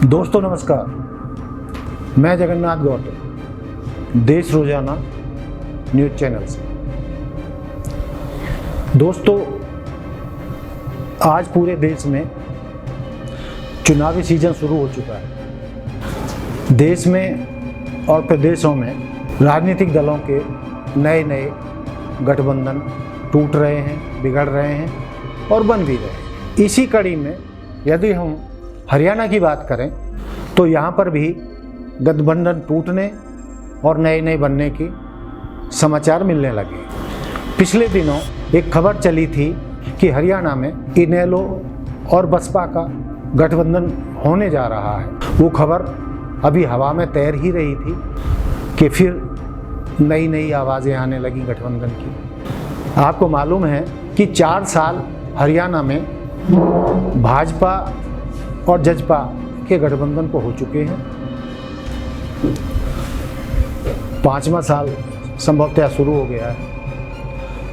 दोस्तों नमस्कार, मैं जगन्नाथ गौतम, देश रोजाना न्यूज़ चैनल से। दोस्तों, आज पूरे देश में चुनावी सीजन शुरू हो चुका है। देश में और प्रदेशों में राजनीतिक दलों के नए नए गठबंधन टूट रहे हैं, बिगड़ रहे हैं और बन भी रहे हैं। इसी कड़ी में यदि हम हरियाणा की बात करें तो यहाँ पर भी गठबंधन टूटने और नए नए बनने की समाचार मिलने लगे। पिछले दिनों एक खबर चली थी कि हरियाणा में इनेलो और बसपा का गठबंधन होने जा रहा है। वो खबर अभी हवा में तैर ही रही थी कि फिर नई नई आवाज़ें आने लगी गठबंधन की। आपको मालूम है कि 4 साल हरियाणा में भाजपा और जजपा के गठबंधन को हो चुके हैं। 5वां साल संभवतः शुरू हो गया है,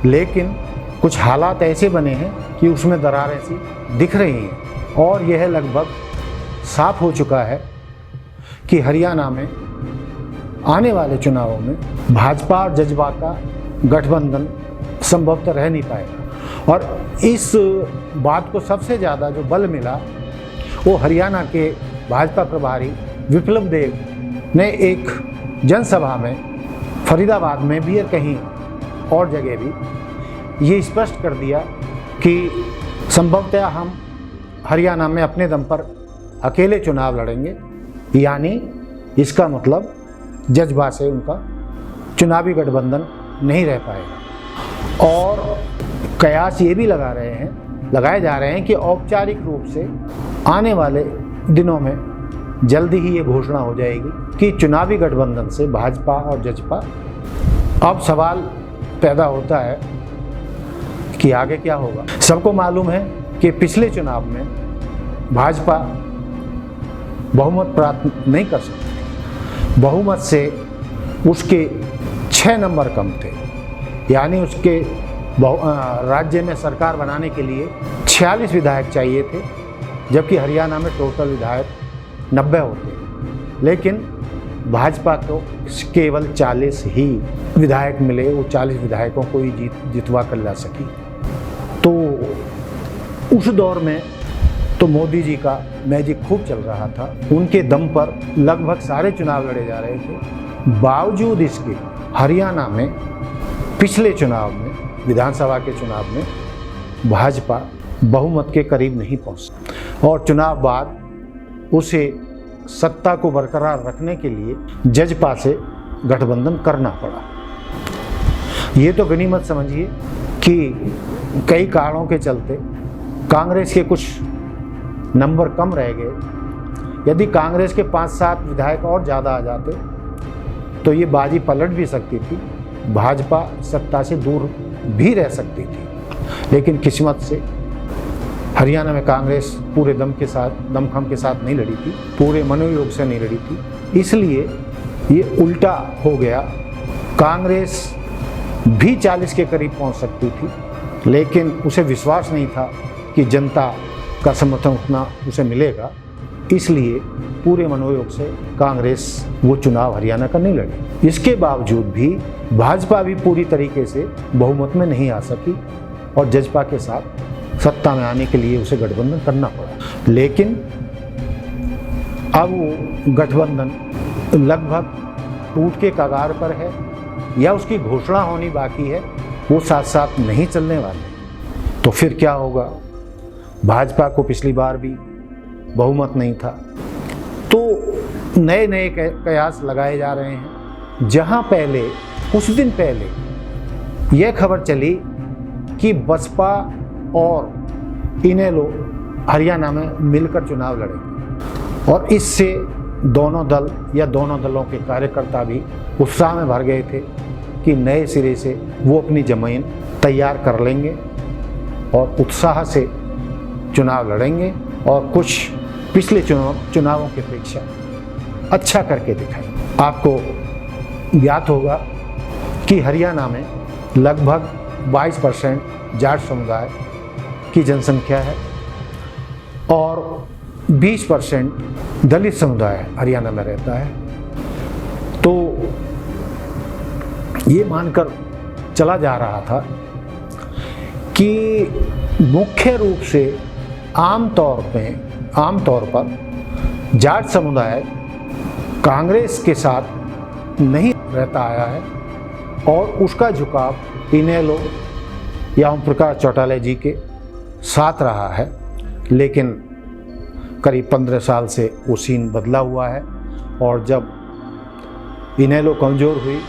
लेकिन कुछ हालात ऐसे बने हैं कि उसमें दरारें सी दिख रही हैं और यह लगभग साफ हो चुका है कि हरियाणा में आने वाले चुनावों में भाजपा और जजपा का गठबंधन संभवतः रह नहीं पाएगा। और इस बात को सबसे ज़्यादा जो बल मिला वो हरियाणा के भाजपा प्रभारी विप्लव देव ने एक जनसभा में फरीदाबाद में भी और कहीं और जगह भी ये स्पष्ट कर दिया कि संभवतः हम हरियाणा में अपने दम पर अकेले चुनाव लड़ेंगे। यानी इसका मतलब जजपा से उनका चुनावी गठबंधन नहीं रह पाएगा। और कयास ये भी लगाए जा रहे हैं कि औपचारिक रूप से आने वाले दिनों में जल्दी ही ये घोषणा हो जाएगी कि चुनावी गठबंधन से भाजपा और जजपा। अब सवाल पैदा होता है कि आगे क्या होगा। सबको मालूम है कि पिछले चुनाव में भाजपा बहुमत प्राप्त नहीं कर सकती। बहुमत से उसके 6 नंबर कम थे, यानी उसके राज्य में सरकार बनाने के लिए 46 विधायक चाहिए थे, जबकि हरियाणा में टोटल विधायक 90 होते हैं। लेकिन भाजपा को केवल 40 ही विधायक मिले। वो 40 विधायकों को ही जितवा कर ला सकी। तो उस दौर में तो मोदी जी का मैजिक खूब चल रहा था। उनके दम पर लगभग सारे चुनाव लड़े जा रहे थे। बावजूद इसके हरियाणा में पिछले चुनाव में, विधानसभा के चुनाव में भाजपा बहुमत के करीब नहीं पहुंच और चुनाव बाद उसे सत्ता को बरकरार रखने के लिए जजपा से गठबंधन करना पड़ा। ये तो गनीमत समझिए कि कई कारणों के चलते कांग्रेस के कुछ नंबर कम रह गए। यदि कांग्रेस के 5-7 विधायक और ज़्यादा आ जाते तो ये बाजी पलट भी सकती थी, भाजपा सत्ता से दूर भी रह सकती थी। लेकिन किस्मत से हरियाणा में कांग्रेस पूरे दमखम के साथ नहीं लड़ी थी, पूरे मनोयोग से नहीं लड़ी थी। इसलिए ये उल्टा हो गया। कांग्रेस भी 40 के करीब पहुंच सकती थी, लेकिन उसे विश्वास नहीं था कि जनता का समर्थन उतना उसे मिलेगा। इसलिए पूरे मनोयोग से कांग्रेस वो चुनाव हरियाणा का नहीं लड़ी। इसके बावजूद भी भाजपा भी पूरी तरीके से बहुमत में नहीं आ सकी और जजपा के साथ सत्ता में आने के लिए उसे गठबंधन करना पड़ा। लेकिन अब वो गठबंधन लगभग टूट के कगार पर है या उसकी घोषणा होनी बाकी है। वो साथ साथ नहीं चलने वाले। तो फिर क्या होगा? भाजपा को पिछली बार भी बहुमत नहीं था। तो नए नए कयास लगाए जा रहे हैं। जहां पहले कुछ दिन पहले यह खबर चली कि बसपा और इनेलो हरियाणा में मिलकर चुनाव लड़ेंगे और इससे दोनों दल या दोनों दलों के कार्यकर्ता भी उत्साह में भर गए थे कि नए सिरे से वो अपनी जमीन तैयार कर लेंगे और उत्साह से चुनाव लड़ेंगे और कुछ पिछले चुनावों की अपेक्षा अच्छा करके दिखाएंगे। आपको ज्ञात होगा कि हरियाणा में लगभग 22% जाट समुदाय की जनसंख्या है और 20% दलित समुदाय हरियाणा में रहता है। तो ये मानकर चला जा रहा था कि मुख्य रूप से आम तौर पर जाट समुदाय कांग्रेस के साथ नहीं रहता आया है और उसका झुकाव इनेलो या ओम प्रकाश चौटाला जी के साथ रहा है। लेकिन करीब 15 साल से वो सीन बदला हुआ है और जब इनेलो कमज़ोर हुई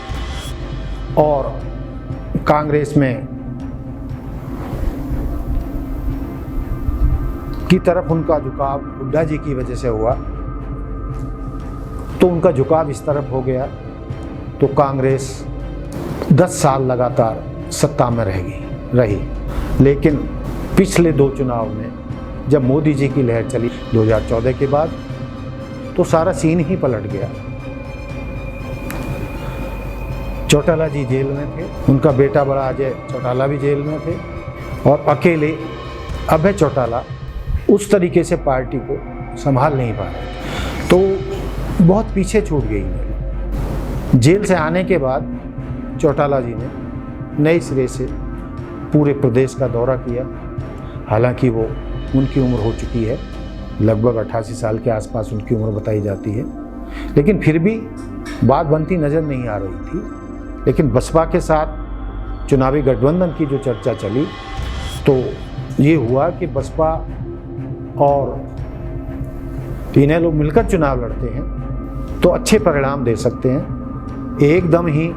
और कांग्रेस में की तरफ उनका झुकाव हुड्डा जी की वजह से हुआ, तो उनका झुकाव इस तरफ हो गया, तो कांग्रेस 10 साल लगातार सत्ता में रही। लेकिन पिछले 2 चुनाव में जब मोदी जी की लहर चली 2014 के बाद, तो सारा सीन ही पलट गया। चौटाला जी जेल में थे, उनका बेटा बड़ा अजय चौटाला भी जेल में थे और अकेले अभय चौटाला उस तरीके से पार्टी को संभाल नहीं पा रहे, तो बहुत पीछे छूट गई। जेल से आने के बाद चौटाला जी ने नए सिरे से पूरे प्रदेश का दौरा किया। हालांकि वो उनकी उम्र हो चुकी है, लगभग 88 साल के आसपास उनकी उम्र बताई जाती है, लेकिन फिर भी बात बनती नज़र नहीं आ रही थी। लेकिन बसपा के साथ चुनावी गठबंधन की जो चर्चा चली, तो ये हुआ कि बसपा और इनेलो मिलकर चुनाव लड़ते हैं तो अच्छे परिणाम दे सकते हैं। एकदम ही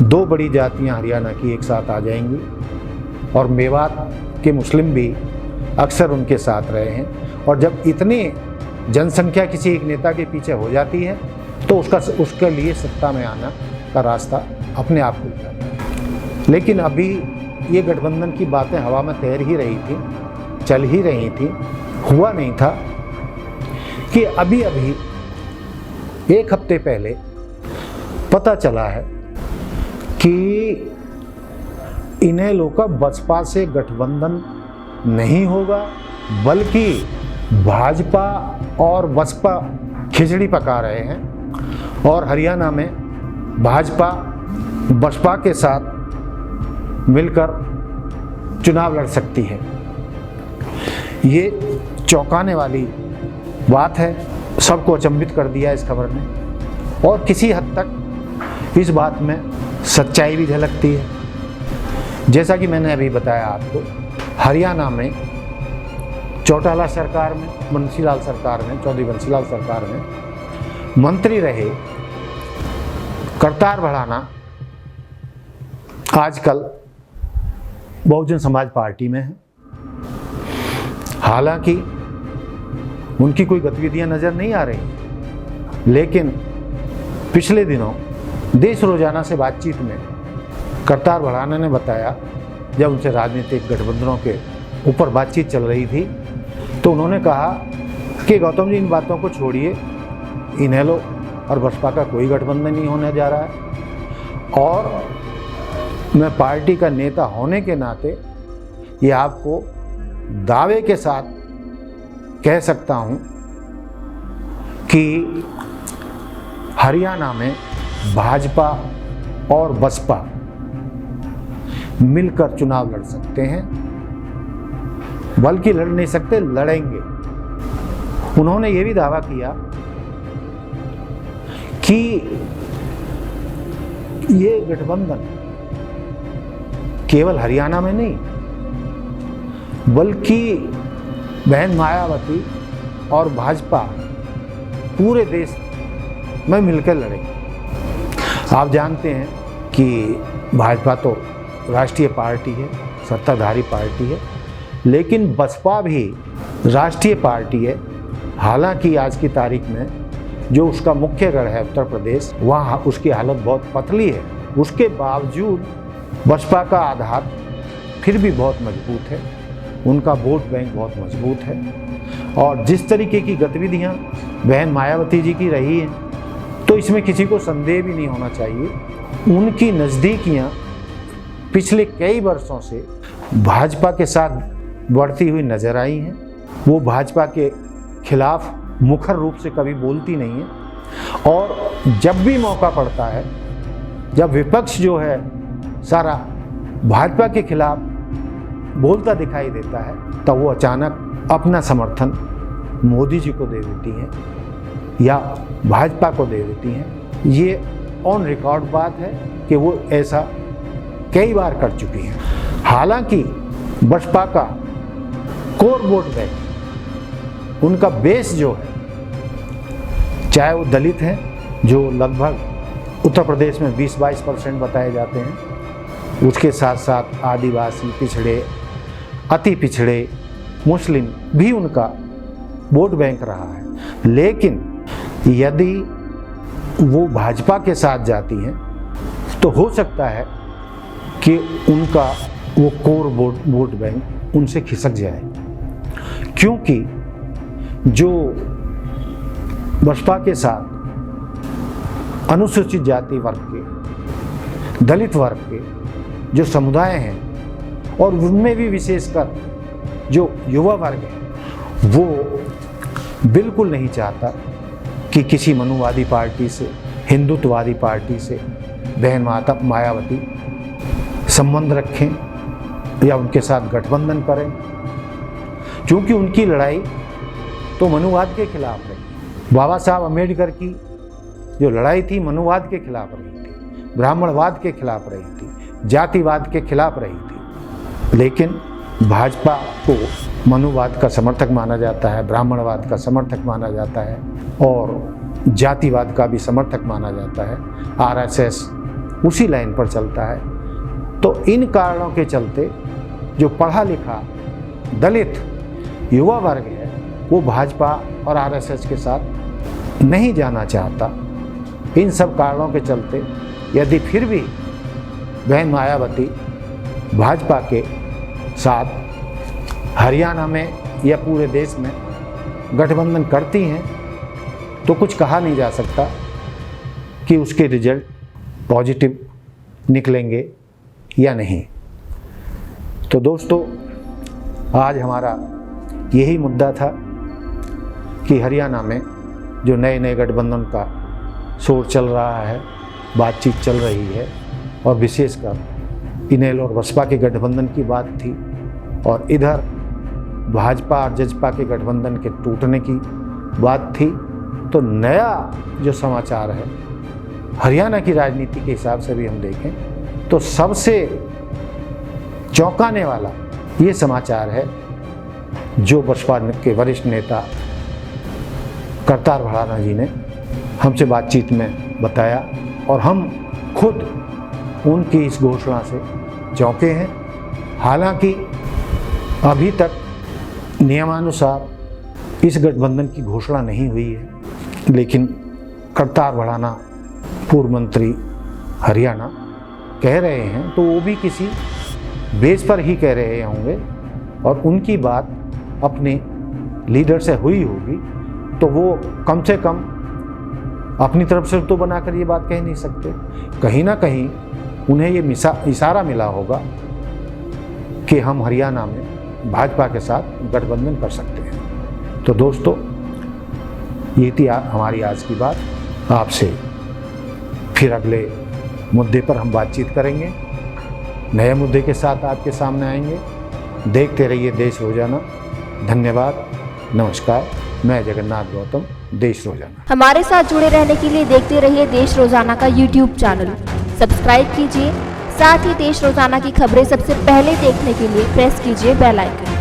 2 बड़ी जातियां हरियाणा की एक साथ आ जाएंगी और मेवात के मुस्लिम भी अक्सर उनके साथ रहे हैं। और जब इतनी जनसंख्या किसी एक नेता के पीछे हो जाती है तो उसके लिए सत्ता में आना का रास्ता अपने आप खुल जाता है। लेकिन अभी ये गठबंधन की बातें हवा में तैर ही रही थी, चल ही रही थी। हुआ नहीं था कि अभी 1 हफ्ते पहले पता चला है कि इनेलो का बसपा से गठबंधन नहीं होगा, बल्कि भाजपा और बसपा खिचड़ी पका रहे हैं और हरियाणा में भाजपा बसपा के साथ मिलकर चुनाव लड़ सकती है। ये चौंकाने वाली बात है, सबको अचंभित कर दिया इस खबर ने और किसी हद तक इस बात में सच्चाई भी झलकती है। जैसा कि मैंने अभी बताया आपको, हरियाणा में चौटाला सरकार में, बंसीलाल सरकार में, चौधरी बंसीलाल सरकार में मंत्री रहे करतार भड़ाना आजकल बहुजन समाज पार्टी में है। हालांकि उनकी कोई गतिविधियां नज़र नहीं आ रही, लेकिन पिछले दिनों देश रोजाना से बातचीत में करतार भड़ाना ने बताया, जब उनसे राजनीतिक गठबंधनों के ऊपर बातचीत चल रही थी, तो उन्होंने कहा कि गौतम जी इन बातों को छोड़िए, इनेलो और बसपा का कोई गठबंधन नहीं होने जा रहा है और मैं पार्टी का नेता होने के नाते ये आपको दावे के साथ कह सकता हूं कि हरियाणा में भाजपा और बसपा मिलकर चुनाव लड़ सकते हैं, बल्कि लड़ नहीं सकते, लड़ेंगे। उन्होंने ये भी दावा किया कि ये गठबंधन केवल हरियाणा में नहीं, बल्कि बहन मायावती और भाजपा पूरे देश में मिलकर लड़ेंगे। आप जानते हैं कि भाजपा तो राष्ट्रीय पार्टी है, सत्ताधारी पार्टी है, लेकिन बसपा भी राष्ट्रीय पार्टी है। हालांकि आज की तारीख में जो उसका मुख्य गढ़ है उत्तर प्रदेश, वहाँ उसकी हालत बहुत पतली है। उसके बावजूद बसपा का आधार फिर भी बहुत मजबूत है, उनका वोट बैंक बहुत मजबूत है और जिस तरीके की गतिविधियां बहन मायावती जी की रही हैं, तो इसमें किसी को संदेह भी नहीं होना चाहिए। उनकी नज़दीकियां पिछले कई वर्षों से भाजपा के साथ बढ़ती हुई नजर आई हैं। वो भाजपा के खिलाफ मुखर रूप से कभी बोलती नहीं है, और जब भी मौका पड़ता है, जब विपक्ष जो है सारा भाजपा के खिलाफ बोलता दिखाई देता है, तब वो अचानक अपना समर्थन मोदी जी को दे देती हैं या भाजपा को दे देती हैं। ये ऑन रिकॉर्ड बात है कि वो ऐसा कई बार कर चुकी हैं। हालांकि बसपा का कोर वोट बैंक, उनका बेस जो है, चाहे वो दलित हैं जो लगभग उत्तर प्रदेश में 20-22% बताए जाते हैं, उसके साथ साथ आदिवासी, पिछड़े, अति पिछड़े, मुस्लिम भी उनका वोट बैंक रहा है। लेकिन यदि वो भाजपा के साथ जाती हैं तो हो सकता है कि उनका वो कोर वोट बैंक उनसे खिसक जाए, क्योंकि जो बसपा के साथ अनुसूचित जाति वर्ग के, दलित वर्ग के जो समुदाय हैं, और उनमें भी विशेषकर जो युवा वर्ग है, वो बिल्कुल नहीं चाहता कि किसी मनुवादी पार्टी से, हिंदुत्ववादी पार्टी से बहन माता मायावती संबंध रखें या उनके साथ गठबंधन करें, क्योंकि उनकी लड़ाई तो मनुवाद के खिलाफ रही। बाबा साहब अम्बेडकर की जो लड़ाई थी मनुवाद के खिलाफ रही थी, ब्राह्मणवाद के खिलाफ रही थी, जातिवाद के खिलाफ रही थी। लेकिन भाजपा को मनुवाद का समर्थक माना जाता है, ब्राह्मणवाद का समर्थक माना जाता है और जातिवाद का भी समर्थक माना जाता है। आरएसएस उसी लाइन पर चलता है। तो इन कारणों के चलते जो पढ़ा लिखा दलित युवा वर्ग है, वो भाजपा और आरएसएस के साथ नहीं जाना चाहता। इन सब कारणों के चलते यदि फिर भी बहन मायावती भाजपा के साथ हरियाणा में या पूरे देश में गठबंधन करती हैं, तो कुछ कहा नहीं जा सकता कि उसके रिजल्ट पॉजिटिव निकलेंगे या नहीं। तो दोस्तों, आज हमारा यही मुद्दा था कि हरियाणा में जो नए नए गठबंधन का शोर चल रहा है, बातचीत चल रही है, और विशेषकर इनेल और बसपा के गठबंधन की बात थी, और इधर भाजपा और जजपा के गठबंधन के टूटने की बात थी। तो नया जो समाचार है हरियाणा की राजनीति के हिसाब से भी हम देखें तो सबसे चौंकाने वाला ये समाचार है जो बसपा के वरिष्ठ नेता करतार भड़ाना जी ने हमसे बातचीत में बताया, और हम खुद उनकी इस घोषणा से चौंके हैं। हालांकि अभी तक नियमानुसार इस गठबंधन की घोषणा नहीं हुई है, लेकिन करतार भड़ाना पूर्व मंत्री हरियाणा कह रहे हैं, तो वो भी किसी बेस पर ही कह रहे होंगे, और उनकी बात अपने लीडर से हुई होगी, तो वो कम से कम अपनी तरफ से तो बनाकर ये बात कह नहीं सकते। कहीं ना कहीं उन्हें ये इशारा मिला होगा कि हम हरियाणा में भाजपा के साथ गठबंधन कर सकते हैं। तो दोस्तों, ये थी हमारी आज की बात। आपसे फिर अगले मुद्दे पर हम बातचीत करेंगे, नए मुद्दे के साथ आपके सामने आएंगे। देखते रहिए देश रोजाना। धन्यवाद, नमस्कार। मैं जगन्नाथ गौतम, देश रोजाना। हमारे साथ जुड़े रहने के लिए देखते रहिए देश रोजाना का यूट्यूब चैनल सब्सक्राइब कीजिए। साथ ही देश रोजाना की खबरें सबसे पहले देखने के लिए प्रेस कीजिए बेल आइकन।